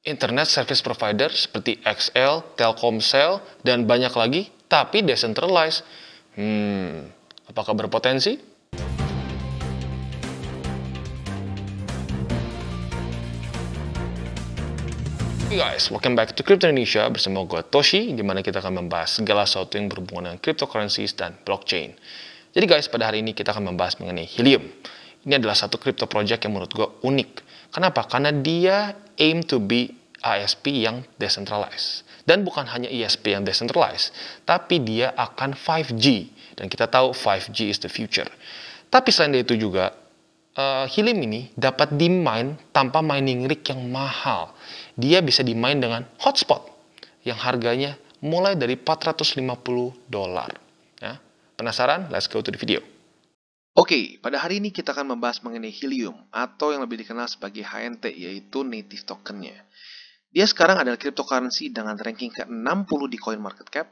Internet service provider seperti XL, Telkomsel, dan banyak lagi, tapi decentralized. Apakah berpotensi? Hey guys, welcome back to Crypto Indonesia bersama gue Toshi, di mana kita akan membahas segala sesuatu yang berhubungan dengan cryptocurrencies dan blockchain. Jadi guys, pada hari ini kita akan membahas mengenai Helium. Ini adalah satu crypto project yang menurut gue unik. Kenapa? Karena dia aim to be ISP yang decentralized. Dan bukan hanya ISP yang decentralized, tapi dia akan 5G. Dan kita tahu 5G is the future. Tapi selain dari itu juga, Helium ini dapat di-mine tanpa mining rig yang mahal. Dia bisa di-mine dengan hotspot yang harganya mulai dari $450. Ya. Penasaran? Let's go to the video. Oke, pada hari ini kita akan membahas mengenai Helium atau yang lebih dikenal sebagai HNT, yaitu native tokennya. Dia sekarang adalah cryptocurrency dengan ranking ke-60 di CoinMarketCap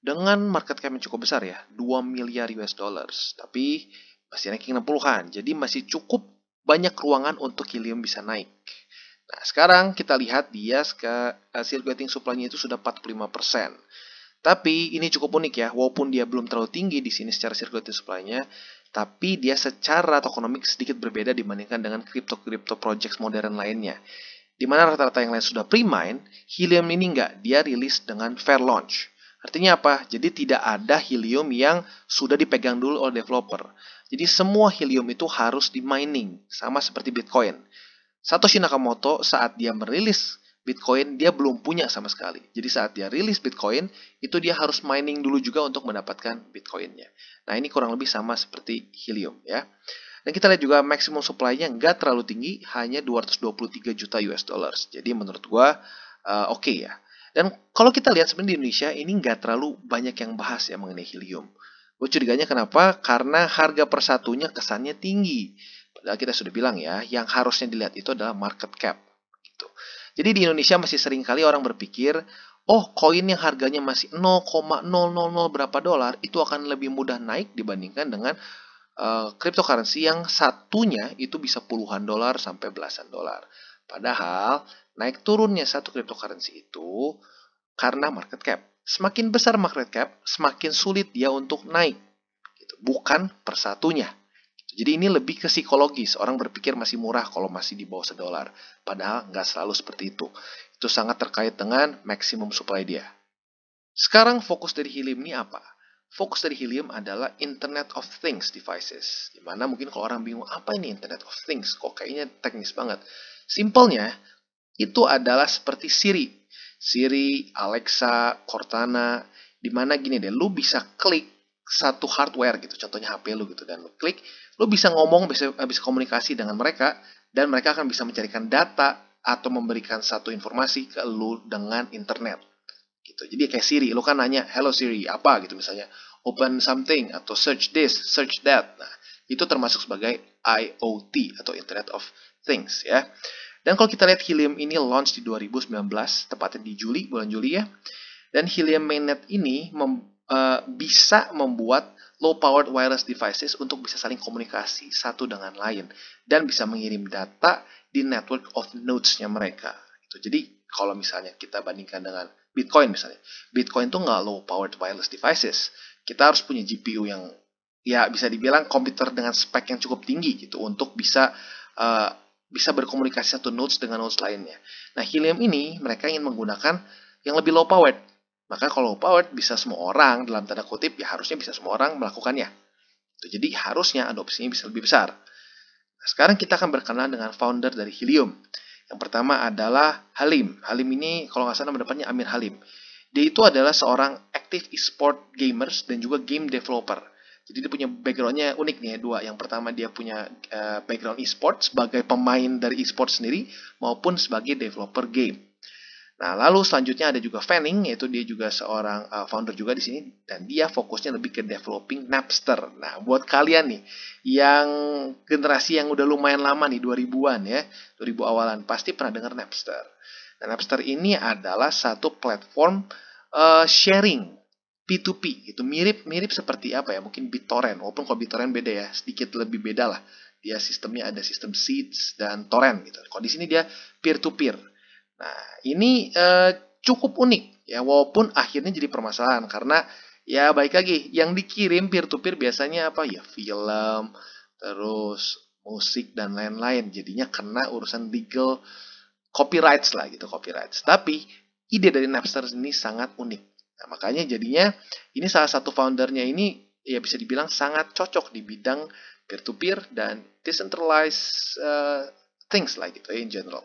dengan market cap yang cukup besar ya, 2 miliar US dollars. Tapi masih ranking 60-an, jadi masih cukup banyak ruangan untuk Helium bisa naik. Nah, sekarang kita lihat dia circulating supply-nya itu sudah 45%. Tapi ini cukup unik ya, walaupun dia belum terlalu tinggi di sini secara circulating supply-nya, tapi dia secara tokenomik sedikit berbeda dibandingkan dengan crypto projects modern lainnya. Di mana rata-rata yang lain sudah pre-mine, Helium ini enggak, dia rilis dengan fair launch. Artinya apa? Jadi tidak ada Helium yang sudah dipegang dulu oleh developer. Jadi semua Helium itu harus di mining, sama seperti Bitcoin. Satoshi Nakamoto saat dia merilis Bitcoin, dia belum punya sama sekali. Jadi saat dia rilis Bitcoin, itu dia harus mining dulu juga untuk mendapatkan Bitcoinnya. Nah, ini kurang lebih sama seperti Helium ya. Dan kita lihat juga maximum supply-nya nggak terlalu tinggi, hanya 223 juta US dollars. Jadi menurut gua oke ya. Dan kalau kita lihat sebenarnya di Indonesia, ini nggak terlalu banyak yang bahas ya mengenai Helium. Gue curiganya kenapa? Karena harga per satunya kesannya tinggi. Padahal kita sudah bilang ya, yang harusnya dilihat itu adalah market cap. Gitu. Jadi di Indonesia masih sering kali orang berpikir, oh koin yang harganya masih 0,000 berapa dolar itu akan lebih mudah naik dibandingkan dengan cryptocurrency yang satunya itu bisa puluhan dolar sampai belasan dolar. Padahal naik turunnya satu cryptocurrency itu karena market cap. Semakin besar market cap, semakin sulit dia untuk naik. Gitu. Bukan per satunya. Jadi ini lebih ke psikologis. Orang berpikir masih murah kalau masih di bawah $1. Padahal nggak selalu seperti itu. Itu sangat terkait dengan maximum supply dia. Sekarang fokus dari Helium ini apa? Fokus dari Helium adalah Internet of Things devices. Dimana mungkin kalau orang bingung, apa ini Internet of Things? Kok kayaknya teknis banget. Simpelnya, itu adalah seperti Siri. Siri, Alexa, Cortana. Dimana gini deh, lu bisa klik satu hardware gitu, contohnya HP lu gitu, dan lu klik, lu bisa ngomong, bisa komunikasi dengan mereka, dan mereka akan bisa mencarikan data atau memberikan satu informasi ke lu dengan internet. Gitu. Jadi kayak Siri, lu kan nanya, hello Siri, apa gitu misalnya, open something, atau search this, search that. Nah, itu termasuk sebagai IoT, atau Internet of Things ya. Dan kalau kita lihat Helium ini launch di 2019, tepatnya di Juli, bulan Juli ya. Dan Helium mainnet ini bisa membuat low-powered wireless devices untuk bisa saling komunikasi satu dengan lain. Dan bisa mengirim data di network of nodes-nya mereka. Gitu. Jadi kalau misalnya kita bandingkan dengan Bitcoin misalnya. Bitcoin tuh nggak low-powered wireless devices. Kita harus punya GPU yang ya bisa dibilang komputer dengan spek yang cukup tinggi gitu untuk bisa berkomunikasi satu nodes dengan nodes lainnya. Nah, Helium ini mereka ingin menggunakan yang lebih low powered. Maka kalau low powered bisa semua orang, dalam tanda kutip ya harusnya bisa semua orang melakukannya. Jadi harusnya adopsinya bisa lebih besar. Nah, sekarang kita akan berkenalan dengan founder dari Helium. Yang pertama adalah Halim. Halim ini kalau nggak salah nama depannya Amir Halim. Dia itu adalah seorang active e-sport gamers dan juga game developer. Jadi dia punya backgroundnya unik nih ya, dua. Yang pertama dia punya background e-sport sebagai pemain dari e-sport sendiri maupun sebagai developer game. Nah, lalu selanjutnya ada juga Fanning, yaitu dia juga seorang founder juga di sini, dan dia fokusnya lebih ke developing Napster. Nah, buat kalian nih, yang generasi yang udah lumayan lama nih, 2000-an ya, 2000 awalan, pasti pernah dengar Napster. Nah, Napster ini adalah satu platform sharing P2P, itu mirip seperti apa ya, mungkin BitTorrent, walaupun kalau BitTorrent beda ya, sedikit lebih beda lah. Dia sistemnya ada sistem seeds dan torrent gitu. Kalau di sini dia peer-to-peer. Nah, ini cukup unik ya, walaupun akhirnya jadi permasalahan karena ya baik lagi yang dikirim peer to peer biasanya apa ya, film, terus musik dan lain-lain. Jadinya kena urusan legal copyrights lah gitu, copyrights. Tapi ide dari Napster ini sangat unik. Nah, makanya jadinya ini salah satu foundernya ini ya bisa dibilang sangat cocok di bidang peer-to-peer dan decentralized things lah gitu ya in general.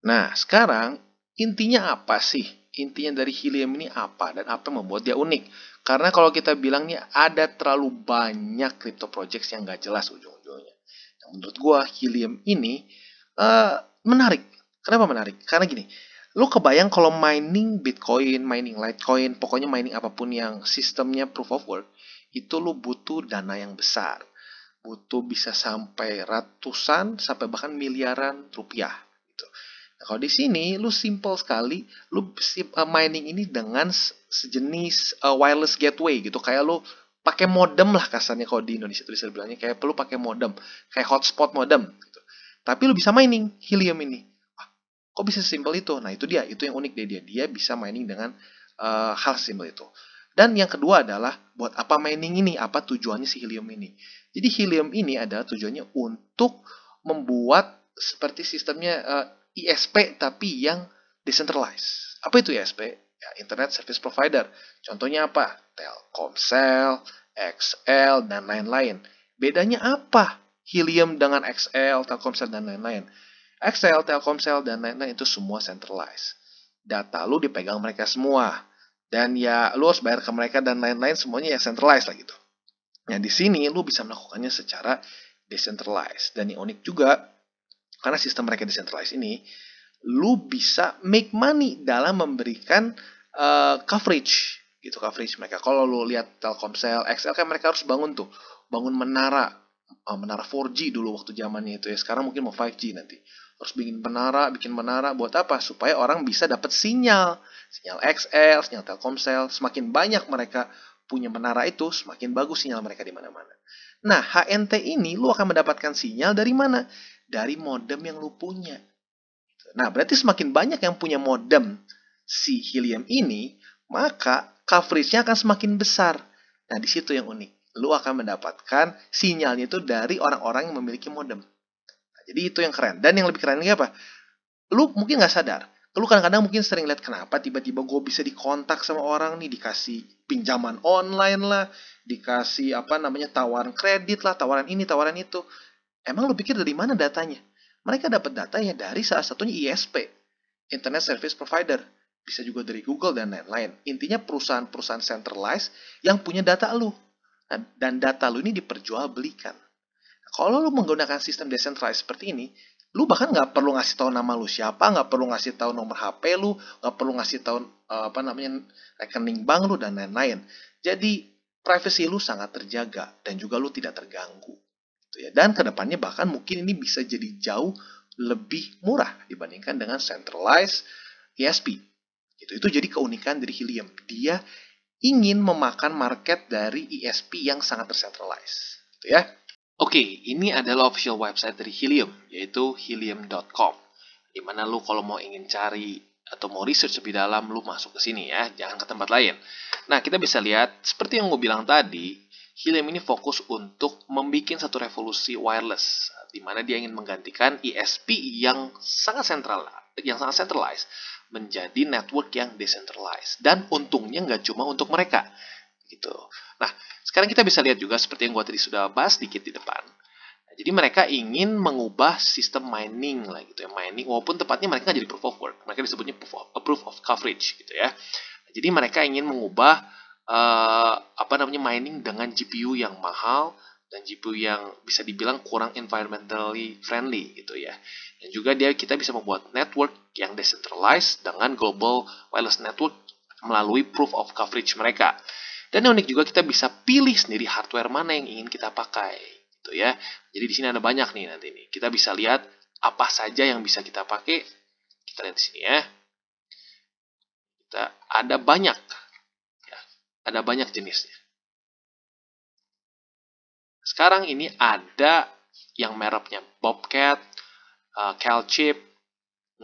Nah, sekarang intinya apa sih? Intinya dari Helium ini apa dan apa yang membuat dia unik? Karena kalau kita bilangnya ada terlalu banyak crypto projects yang nggak jelas ujung-ujungnya. Nah, menurut gua Helium ini menarik. Kenapa menarik? Karena gini, lu kebayang kalau mining Bitcoin, mining Litecoin, pokoknya mining apapun yang sistemnya proof of work, itu lu butuh dana yang besar. Butuh bisa sampai ratusan, sampai bahkan miliaran rupiah. Gitu. Nah, kalau di sini lu simple sekali, lu mining ini dengan sejenis wireless gateway gitu, kayak lu pakai modem lah kasarnya kalau di Indonesia itu bisa bilangnya kayak perlu pakai modem, kayak hotspot modem gitu. Tapi lu bisa mining Helium ini. Wah, kok bisa sesimpel itu? Nah, itu dia, itu yang unik dari dia. Dia bisa mining dengan hal sesimpel itu. Dan yang kedua adalah buat apa mining ini? Apa tujuannya si Helium ini? Jadi Helium ini adalah tujuannya untuk membuat seperti sistemnya ISP tapi yang decentralized. Apa itu ISP? Ya, Internet Service Provider. Contohnya apa? Telkomsel, XL, dan lain-lain. Bedanya apa? Helium dengan XL, Telkomsel, dan lain-lain. XL, Telkomsel, dan lain-lain itu semua centralized. Data lu dipegang mereka semua. Dan ya lu harus bayar ke mereka dan lain-lain semuanya ya centralized lah gitu. Nah di sini lu bisa melakukannya secara decentralized. Dan yang unik juga, karena sistem mereka decentralized ini, lu bisa make money dalam memberikan coverage gitu, coverage mereka. Kalau lu lihat Telkomsel, XL kan mereka harus bangun menara 4G dulu waktu zamannya itu ya. Sekarang mungkin mau 5G nanti. Harus bikin menara buat apa? Supaya orang bisa dapat sinyal XL, sinyal Telkomsel. Semakin banyak mereka punya menara itu, semakin bagus sinyal mereka di mana-mana. Nah, HNT ini lu akan mendapatkan sinyal dari mana? Dari modem yang lu punya. Nah, berarti semakin banyak yang punya modem si Helium ini, maka coverage-nya akan semakin besar. Nah, di situ yang unik. Lu akan mendapatkan sinyalnya itu dari orang-orang yang memiliki modem. Nah, jadi itu yang keren. Dan yang lebih keren lagi apa? Lu mungkin nggak sadar. Lu kadang-kadang mungkin sering lihat kenapa tiba-tiba gue bisa dikontak sama orang nih, dikasih pinjaman online lah, dikasih apa namanya tawaran kredit lah, tawaran ini, tawaran itu. Emang lu pikir dari mana datanya? Mereka dapat data ya dari salah satunya ISP, Internet Service Provider. Bisa juga dari Google dan lain-lain. Intinya perusahaan-perusahaan centralized yang punya data lu. Nah, dan data lu ini diperjualbelikan. Kalau lu menggunakan sistem decentralized seperti ini, lu bahkan nggak perlu ngasih tahu nama lu siapa, nggak perlu ngasih tahu nomor HP lu, nggak perlu ngasih tahu apa namanya rekening bank lu dan lain-lain. Jadi privacy lu sangat terjaga dan juga lu tidak terganggu. Dan kedepannya bahkan mungkin ini bisa jadi jauh lebih murah dibandingkan dengan centralized ESP. Itu jadi keunikan dari Helium. Dia ingin memakan market dari ESP yang sangat tercentralized. Gitu ya. Oke, ini adalah official website dari Helium, yaitu helium.com. Dimana lu kalau mau ingin cari atau mau research lebih dalam, lu masuk ke sini ya, jangan ke tempat lain. Nah, kita bisa lihat, seperti yang gue bilang tadi, Helium ini fokus untuk membuat satu revolusi wireless, di mana dia ingin menggantikan ESP yang sangat centralized menjadi network yang decentralized. Dan untungnya nggak cuma untuk mereka, gitu. Nah, sekarang kita bisa lihat juga seperti yang gue tadi sudah bahas sedikit di depan. Nah, jadi mereka ingin mengubah sistem mining lah gitu ya, mining walaupun tepatnya mereka nggak jadi proof of work, mereka disebutnya proof of coverage gitu ya. Nah, jadi mereka ingin mengubah mining dengan GPU yang mahal dan GPU yang bisa dibilang kurang environmentally friendly gitu ya. Dan juga kita bisa membuat network yang decentralized dengan global wireless network melalui proof of coverage mereka. Dan yang unik juga kita bisa pilih sendiri hardware mana yang ingin kita pakai gitu ya. Jadi di sini ada banyak nih nanti nih. Kita bisa lihat apa saja yang bisa kita pakai. Kita lihat di sini ya. Ada banyak. Ada banyak jenisnya. Sekarang ini ada yang mereknya Bobcat, Calchip,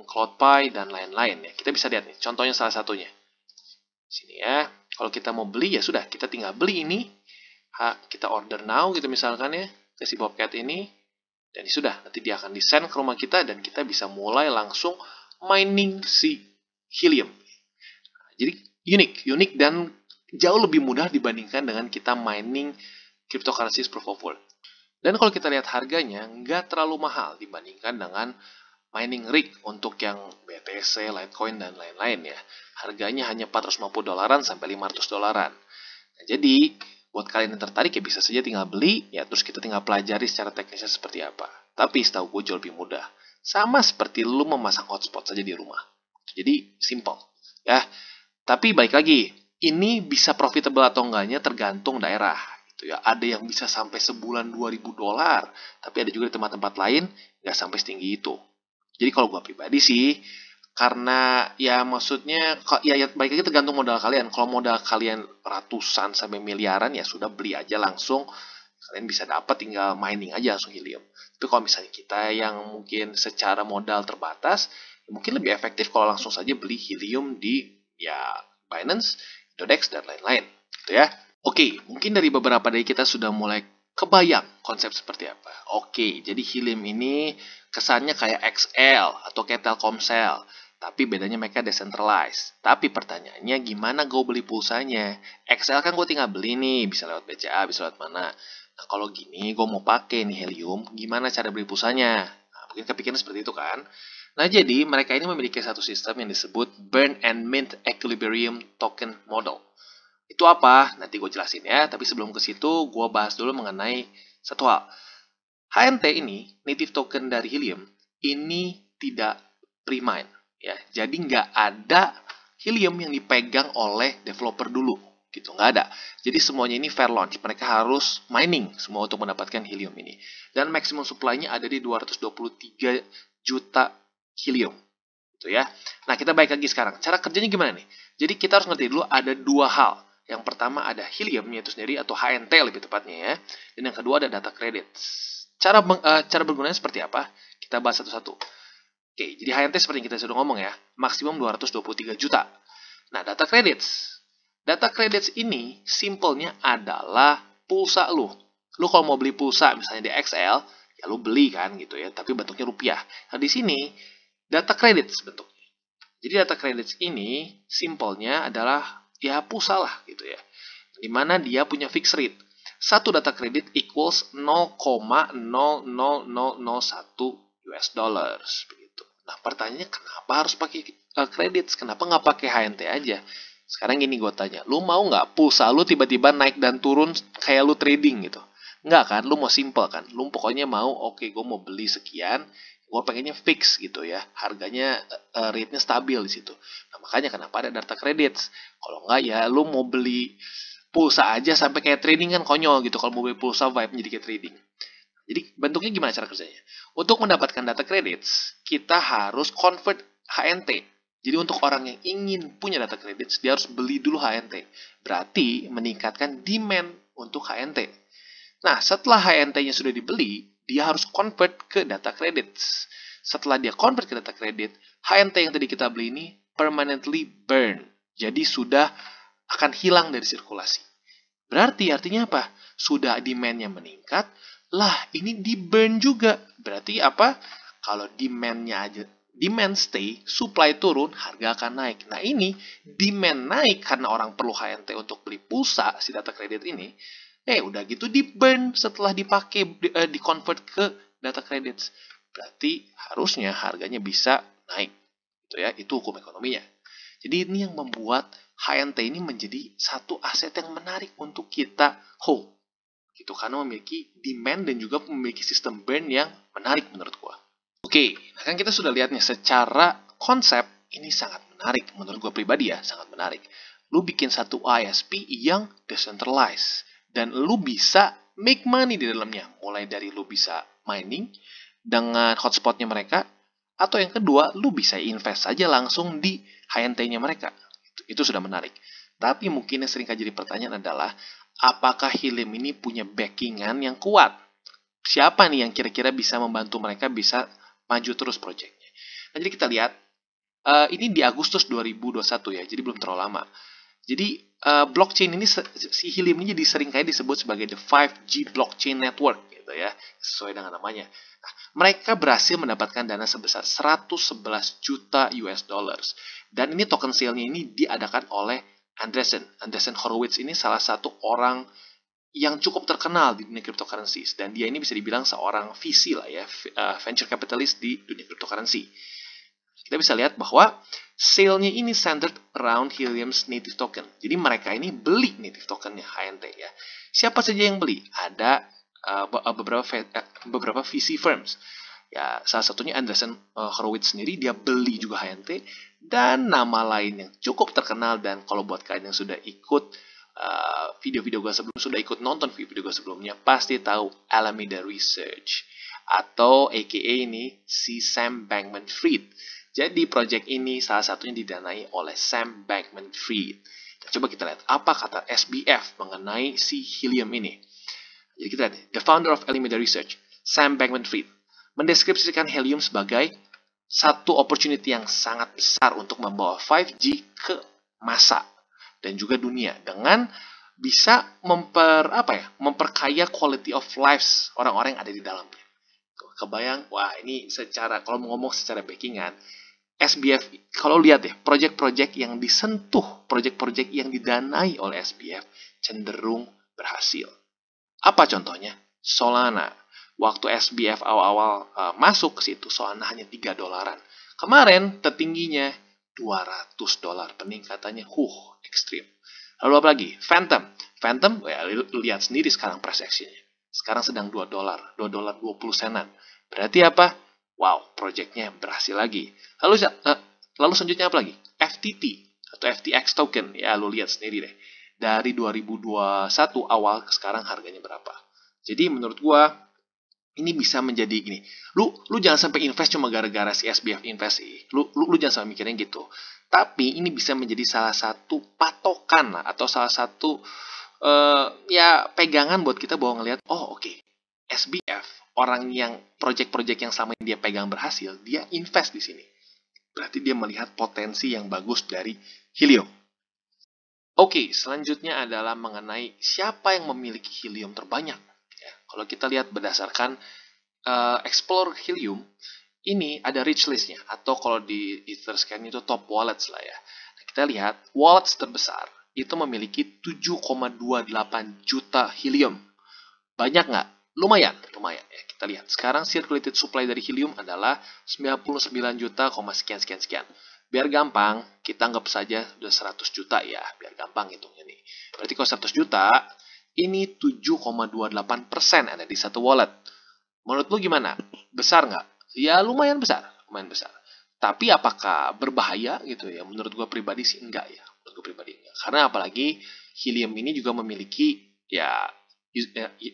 CloudPy, dan lain-lain ya. Kita bisa lihat nih, contohnya salah satunya. Sini ya, kalau kita mau beli ya sudah, kita tinggal beli ini. Kita order now gitu misalkan ya, ke si Bobcat ini. Dan sudah, nanti dia akan di-send ke rumah kita dan kita bisa mulai langsung mining si Helium. Jadi unik dan jauh lebih mudah dibandingkan dengan kita mining cryptocurrencies proof of work. Dan kalau kita lihat harganya, nggak terlalu mahal dibandingkan dengan mining rig untuk yang BTC, Litecoin, dan lain-lain ya. Harganya hanya $450 sampai $500. Nah, jadi, buat kalian yang tertarik ya bisa saja tinggal beli, ya terus kita tinggal pelajari secara teknisnya seperti apa. Tapi setahu gue jauh lebih mudah. Sama seperti lu memasang hotspot saja di rumah. Jadi, simple. Ya, tapi balik lagi, ini bisa profitable atau enggaknya tergantung daerah. Gitu ya. Ada yang bisa sampai sebulan $2.000, tapi ada juga di tempat-tempat lain nggak sampai setinggi itu. Jadi kalau gue pribadi sih, karena ya maksudnya, ya baik lagi tergantung modal kalian. Kalau modal kalian ratusan sampai miliaran, ya sudah beli aja langsung. Kalian bisa dapat tinggal mining aja langsung Helium. Tapi kalau misalnya kita yang mungkin secara modal terbatas, ya mungkin lebih efektif kalau langsung saja beli Helium di ya Binance, Dodex, dan lain-lain. Gitu ya. Oke, mungkin dari beberapa dari kita sudah mulai kebayang konsep seperti apa. Oke, jadi Helium ini kesannya kayak XL atau kayak Telkomsel. Tapi bedanya mereka decentralized. Tapi pertanyaannya gimana gue beli pulsanya? XL kan gue tinggal beli nih, bisa lewat BCA, bisa lewat mana. Nah kalau gini gue mau pakai nih Helium, gimana cara beli pulsanya? Nah, mungkin kepikiran seperti itu kan? Nah jadi mereka ini memiliki satu sistem yang disebut Burn and Mint Equilibrium Token Model. Itu apa? Nanti gue jelasin ya. Tapi sebelum ke situ, gue bahas dulu mengenai satu hal. HNT ini, native token dari Helium, ini tidak pre-mine. Ya, jadi nggak ada Helium yang dipegang oleh developer dulu. Gitu, nggak ada. Jadi semuanya ini fair launch. Mereka harus mining semua untuk mendapatkan Helium ini. Dan maximum supply-nya ada di 223 juta Helium. Gitu ya. Nah, kita balik lagi sekarang. Cara kerjanya gimana nih? Jadi kita harus ngerti dulu ada dua hal. Yang pertama ada Helium-nya itu sendiri atau HNT lebih tepatnya ya. Dan yang kedua ada data credits. Cara bergunanya seperti apa? Kita bahas satu-satu. Oke, jadi HNT seperti yang kita sudah ngomong ya, maksimum 223 juta. Nah, data credits. Data credits ini simpelnya adalah pulsa lu. Lu kalau mau beli pulsa misalnya di XL, ya lu beli kan gitu ya, tapi bentuknya rupiah. Nah, di sini data credits bentuknya. Jadi data credits ini simpelnya adalah ya pulsa lah gitu ya. Dimana dia punya fixed rate. Satu data credit equals 0,00001 US dollars begitu. Nah pertanyaannya kenapa harus pakai credits? Kenapa nggak pakai HNT aja? Sekarang gini gue tanya, lu mau nggak pulsa lu tiba-tiba naik dan turun kayak lu trading gitu? Nggak kan? Lu mau simple kan? Lu pokoknya mau, oke, gue mau beli sekian, gue pengennya fix gitu ya, harganya rate-nya stabil di situ. Nah makanya kenapa ada data credits? Kalau nggak ya lu mau beli pulsa aja sampai kayak trading kan konyol gitu. Kalau mau beli pulsa vibe jadi kayak trading. Jadi bentuknya gimana cara kerjanya? Untuk mendapatkan data credits, kita harus convert HNT. Jadi untuk orang yang ingin punya data credits, dia harus beli dulu HNT. Berarti meningkatkan demand untuk HNT. Nah, setelah HNT-nya sudah dibeli, dia harus convert ke data credits. Setelah dia convert ke data credit, HNT yang tadi kita beli ini permanently burn. Jadi sudah akan hilang dari sirkulasi. Berarti artinya apa? Sudah demand-nya meningkat, lah ini di burn juga. Berarti apa? Kalau demand-nya aja, demand stay, supply turun, harga akan naik. Nah ini demand naik karena orang perlu HNT untuk beli pulsa si data credit ini. Udah gitu di burn setelah dipakai, di convert ke data credits. Berarti harusnya harganya bisa naik. Gitu ya, itu hukum ekonominya. Jadi ini yang membuat HNT ini menjadi satu aset yang menarik untuk kita hold. Gitu, karena memiliki demand dan juga memiliki sistem burn yang menarik menurut gua. Oke, nah kan kita sudah lihatnya secara konsep ini sangat menarik menurut gua pribadi ya, sangat menarik. Lu bikin satu ISP yang decentralized dan lu bisa make money di dalamnya. Mulai dari lu bisa mining dengan hotspotnya mereka, atau yang kedua, lu bisa invest saja langsung di HNT-nya mereka. Itu sudah menarik. Tapi mungkin yang sering jadi pertanyaan adalah, apakah Helium ini punya backingan yang kuat? Siapa nih yang kira-kira bisa membantu mereka bisa maju terus proyeknya? Nah, Nah, jadi kita lihat, ini di Agustus 2021 ya, jadi belum terlalu lama. Jadi blockchain ini, si Helium ini jadi sering kali disebut sebagai the 5G blockchain network gitu ya, sesuai dengan namanya. Nah, mereka berhasil mendapatkan dana sebesar 111 juta US dollars. Dan ini token sale-nya ini diadakan oleh Andreessen Horowitz. Ini salah satu orang yang cukup terkenal di dunia cryptocurrencies, dan dia ini bisa dibilang seorang VC lah ya, venture capitalist di dunia cryptocurrency. Kita bisa lihat bahwa sale-nya ini centered around Helium's native token. Jadi mereka ini beli native tokennya HNT ya. Siapa saja yang beli? Ada beberapa VC firms. Ya, salah satunya Andreessen Horowitz sendiri, dia beli juga HNT, dan nama lain yang cukup terkenal. Dan kalau buat kalian yang sudah ikut video-video gue sebelum, sudah ikut nonton video gue sebelumnya, pasti tahu Alameda Research, atau aka ini si Sam Bankman-Fried. Jadi project ini salah satunya didanai oleh Sam Bankman-Fried. Nah, coba kita lihat apa kata SBF mengenai si Helium ini. Jadi kita lihat, the founder of Alameda Research, Sam Bankman-Fried, mendeskripsikan Helium sebagai satu opportunity yang sangat besar untuk membawa 5G ke masa dan juga dunia dengan bisa memperkaya quality of lives orang-orang yang ada di dalamnya. Kebayang? Wah, ini secara, kalau ngomong secara backingan, SBF, kalau lihat ya, project-project yang disentuh, project-project yang didanai oleh SBF cenderung berhasil. Apa contohnya? Solana. Waktu SBF awal-awal masuk ke situ, Solana hanya $3. Kemarin tertingginya $200. Peningkatannya ekstrim. Lalu apa lagi? Phantom. Phantom, ya, lihat sendiri sekarang price action-nya. Sekarang sedang $2, $2.20. Berarti apa? Wow, projectnya berhasil lagi. Lalu selanjutnya apa lagi? FTT atau FTX token. Ya, lu lihat sendiri deh. Dari 2021 awal ke sekarang harganya berapa. Jadi menurut gua ini bisa menjadi gini. Lu jangan sampai invest cuma gara-gara si SBF invest sih. Lu jangan sampai mikirnya gitu. Tapi ini bisa menjadi salah satu patokan lah, atau salah satu ya pegangan buat kita bahwa ngelihat, oh oke, SBF, orang yang project-project yang sama yang dia pegang berhasil, dia invest di sini. Berarti dia melihat potensi yang bagus dari Helium. Oke, selanjutnya adalah mengenai siapa yang memiliki Helium terbanyak. Ya, kalau kita lihat berdasarkan Explore Helium, ini ada rich list-nya, atau kalau di Etherscan itu top wallets lah ya. Nah, kita lihat wallets terbesar itu memiliki 7,28 juta Helium. Banyak nggak? Lumayan ya. Kita lihat sekarang circulated supply dari Helium adalah 99 juta, sekian. Biar gampang, kita anggap saja udah 100 juta ya, biar gampang hitungnya nih. Berarti kalau 100 juta, ini 7,28% ada di satu wallet. Menurut lu gimana? Besar nggak? Ya lumayan besar. Tapi apakah berbahaya gitu ya? Menurut gue pribadi sih enggak ya. Karena apalagi Helium ini juga memiliki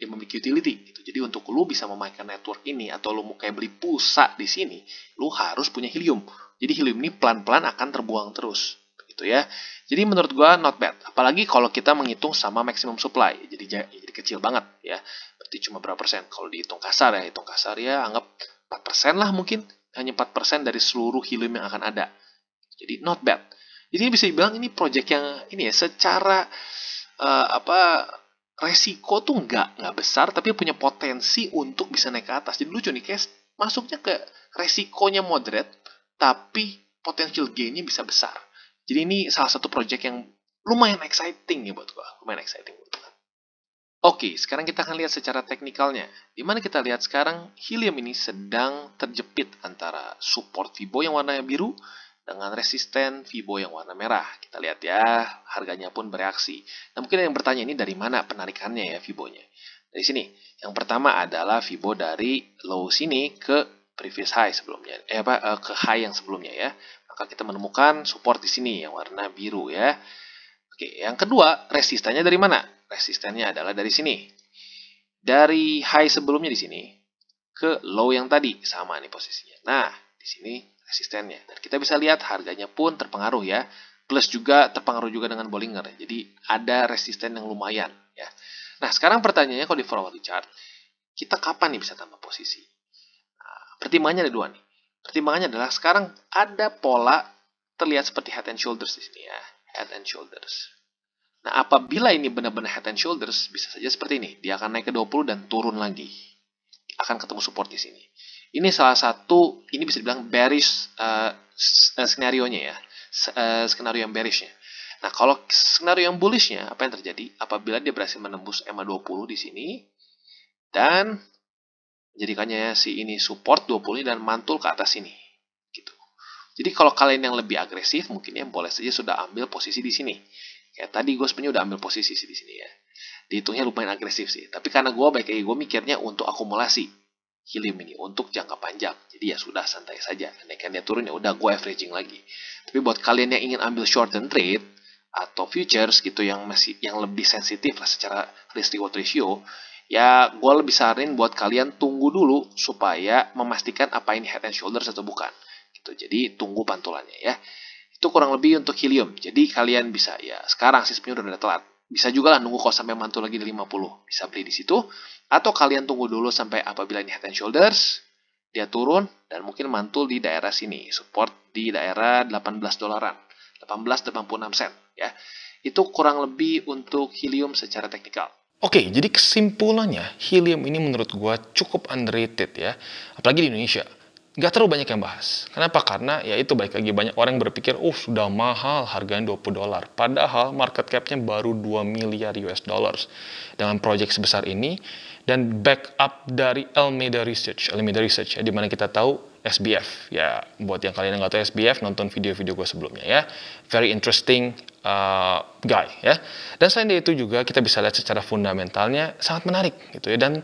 memiliki utility gitu. Jadi untuk lu bisa memainkan network ini, atau lu mau kayak beli pulsa di sini, lu harus punya Helium. Jadi Helium ini pelan-pelan akan terbuang terus gitu ya. Jadi menurut gua not bad. Apalagi kalau kita menghitung sama maximum supply. Jadi kecil banget ya. Berarti cuma berapa persen? Kalau dihitung kasar ya anggap 4% lah mungkin. Hanya 4% dari seluruh Helium yang akan ada. Jadi not bad. Jadi bisa dibilang ini project yang ini ya, secara resiko tuh nggak besar, tapi punya potensi untuk bisa naik ke atas. Jadi lucu nih, kayak masuknya ke resikonya moderate, tapi potential gain-nya bisa besar. Jadi ini salah satu project yang lumayan exciting ya buat gua. Oke, sekarang kita akan lihat secara teknikalnya. Dimana kita lihat sekarang Helium ini sedang terjepit antara support Fibo yang warnanya biru dengan resisten Fibo yang warna merah. Kita lihat ya, harganya pun bereaksi. Nah, mungkin yang bertanya ini dari mana penarikannya ya Fibonya. Dari sini. Yang pertama adalah Fibo dari low sini ke previous high sebelumnya. Ke high yang sebelumnya ya. Maka kita menemukan support di sini yang warna biru ya. Oke, yang kedua, resistannya dari mana? Resistennya adalah dari sini. Dari high sebelumnya di sini ke low yang tadi, sama nih posisinya. Nah, di sini resistennya. Dan kita bisa lihat harganya pun terpengaruh ya. Plus juga terpengaruh juga dengan Bollinger. Jadi ada resisten yang lumayan ya. Nah, sekarang pertanyaannya kalau di forward chart, kita kapan nih bisa tambah posisi? Nah, pertimbangannya ada dua nih. Pertimbangannya adalah sekarang ada pola terlihat seperti head and shoulders di sini ya, head and shoulders. Nah, apabila ini benar-benar head and shoulders, bisa saja seperti ini. Dia akan naik ke 20 dan turun lagi. Akan ketemu support di sini. Ini salah satu, ini bisa dibilang bearish skenario-nya ya. Skenario yang bearish-nya. Nah, kalau skenario yang bullish-nya, apa yang terjadi? Apabila dia berhasil menembus EMA 20 di sini, dan menjadikannya si ini support 20 dan mantul ke atas sini. Gitu. Jadi kalau kalian yang lebih agresif, mungkin yang boleh saja sudah ambil posisi di sini. Kayak tadi gue sebenarnya udah ambil posisi di sini ya. Dihitungnya lumayan agresif sih. Tapi karena gue gue mikirnya untuk akumulasi helium ini untuk jangka panjang. Jadi ya sudah santai saja. Naikkan dia turun ya udah gue averaging lagi. Tapi buat kalian yang ingin ambil short term trade atau futures gitu yang lebih sensitif lah secara risk reward ratio, ya gue lebih saranin buat kalian tunggu dulu supaya memastikan apa ini head and shoulders atau bukan. Gitu. Jadi tunggu pantulannya ya. Itu kurang lebih untuk helium. Jadi kalian bisa ya sekarang sih sebenarnya udah telat. Bisa juga lah nunggu kalau sampai mantul lagi di 50. Bisa beli di situ. Atau kalian tunggu dulu sampai apabila ini head and shoulders. Dia turun dan mungkin mantul di daerah sini. Support di daerah 18 dolaran. 18.86 sen ya. Itu kurang lebih untuk helium secara teknikal. Oke, jadi kesimpulannya helium ini menurut gua cukup underrated ya. Apalagi di Indonesia. Nggak terlalu banyak yang bahas. Kenapa? Karena ya itu balik lagi banyak orang yang berpikir, sudah mahal harganya $20. Padahal market cap-nya baru 2 miliar US dollars dengan proyek sebesar ini dan backup dari Alameda Research ya, dimana kita tahu SBF ya. Buat yang kalian yang nggak tahu SBF, nonton video-video gue sebelumnya ya. Very interesting guy ya. Dan selain dari itu juga kita bisa lihat secara fundamentalnya sangat menarik gitu ya. Dan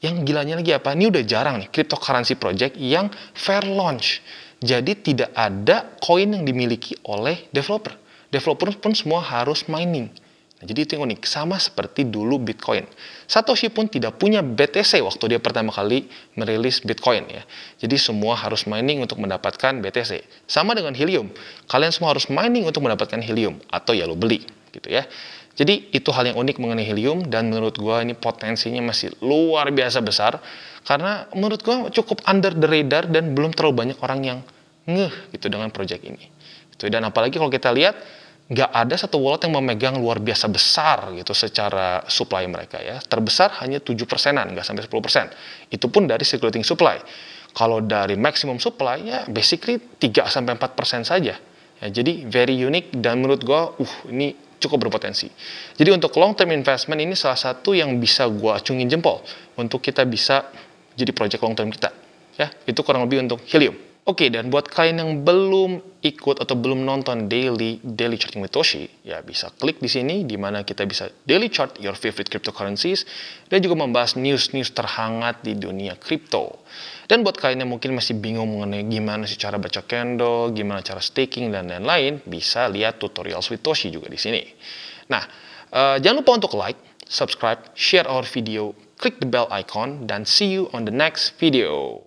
yang gilanya lagi apa? Ini udah jarang nih cryptocurrency project yang fair launch. Jadi tidak ada koin yang dimiliki oleh developer. Developer pun semua harus mining. Nah, jadi itu yang unik. Sama seperti dulu Bitcoin. Satoshi pun tidak punya BTC waktu dia pertama kali merilis Bitcoin ya. Jadi semua harus mining untuk mendapatkan BTC. Sama dengan helium. Kalian semua harus mining untuk mendapatkan helium. Atau ya lo beli gitu ya. Jadi itu hal yang unik mengenai helium dan menurut gue ini potensinya masih luar biasa besar karena menurut gue cukup under the radar dan belum terlalu banyak orang yang ngeh gitu dengan project ini. Gitu. Dan apalagi kalau kita lihat nggak ada satu wallet yang memegang luar biasa besar gitu secara supply mereka ya. Terbesar hanya 7%-an, nggak sampai 10%. Itu pun dari circulating supply. Kalau dari maximum supply ya basically 3-4% saja. Ya, jadi very unique dan menurut gue ini cukup berpotensi. Jadi untuk long term investment ini salah satu yang bisa gue acungin jempol untuk kita bisa jadi project long term kita. Ya, itu kurang lebih untuk helium. Oke, dan buat kalian yang belum ikut atau belum nonton daily charting with Toshi, ya bisa klik di sini di mana kita bisa daily chart your favorite cryptocurrencies dan juga membahas news terhangat di dunia kripto. Dan buat kalian yang mungkin masih bingung mengenai gimana sih cara baca candle, gimana cara staking dan lain-lain, bisa lihat tutorial with Toshi juga di sini. Nah, jangan lupa untuk like, subscribe, share our video, klik the bell icon, dan see you on the next video.